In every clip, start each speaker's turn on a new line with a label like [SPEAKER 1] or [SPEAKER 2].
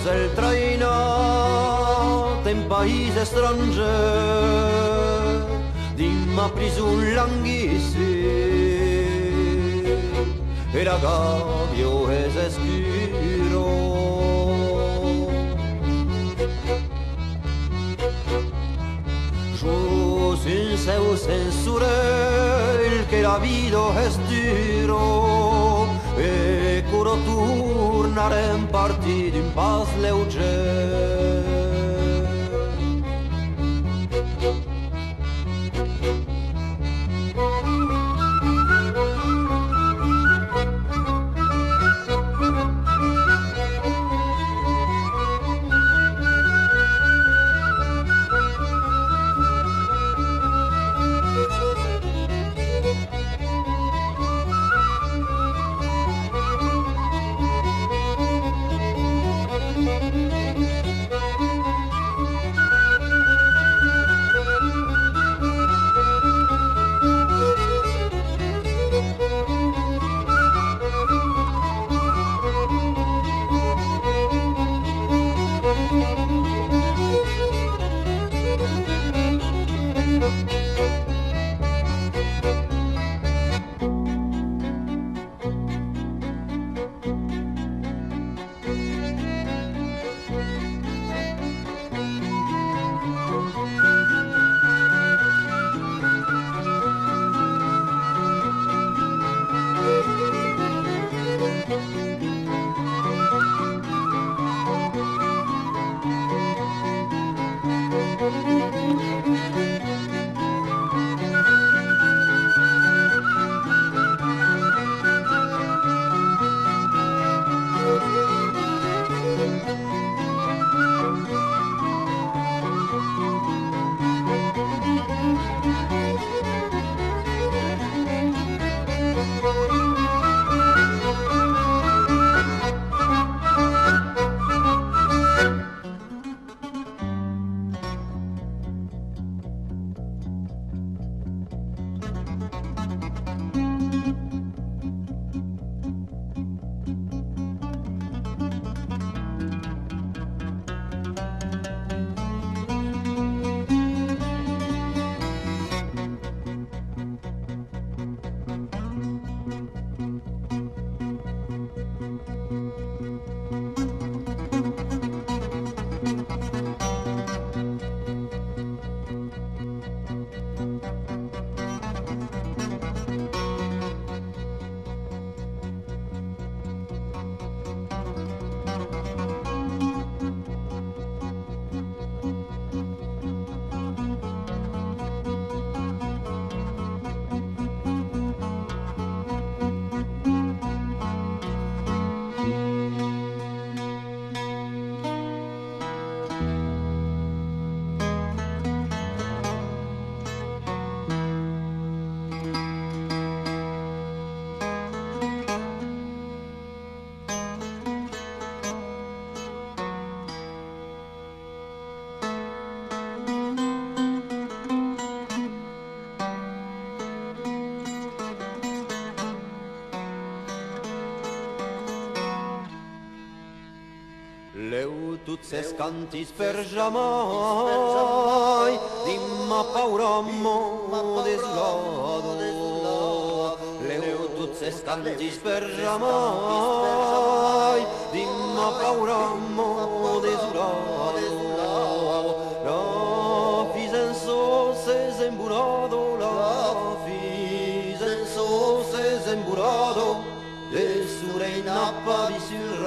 [SPEAKER 1] El trainat en país estranger din ma prison languissime e la gavio es escuro Jus in seu censurel che la vida es duro e curo tornare in parti d'un pas leuger Leu tut ses cantis per jamai, dimma paura mo desolado. Leu tut ses cantis per jamai, dimma paura mo desolado. La fisenso ses emburado, la fisenso ses emburado, de su reina pavi sur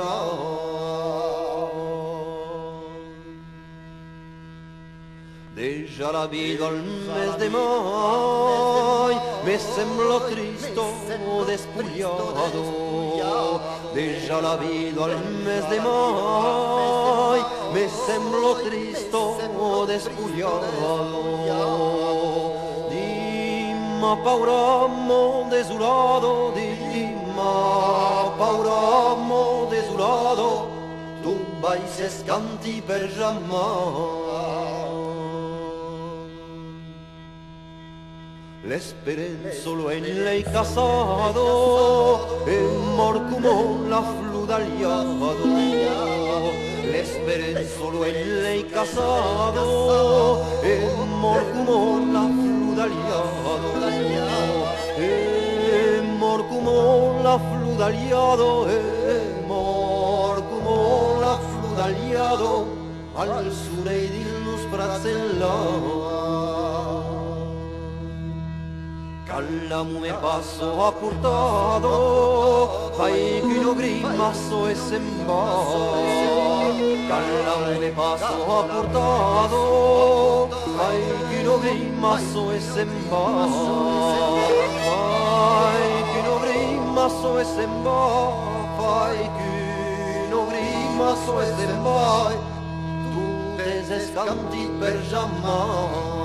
[SPEAKER 1] Déjà la vie dans le mes de mai me semblò tristo despugliado. Déjà la vie dans le mes de mai me semblò tristo despugliado. Dimma pauramo desolado, dimma pauramo desolado, tu vai se scanti per jamais. L'esperanza lo en lei casado e mor como la fludaliado. L'esperanza lo en lei casado e mor como la fludaliado. E mor como la fludaliado, e mor como la fludaliado al sur e dilnos brazellados. Callamu me passo a portado, fai che no grimasso e sembai. Callamu me passo a portado, fai che no grimasso e sembai. Fai che no grimasso e sembai, fai che no grimasso e sembai. Tu te scanti per jamais.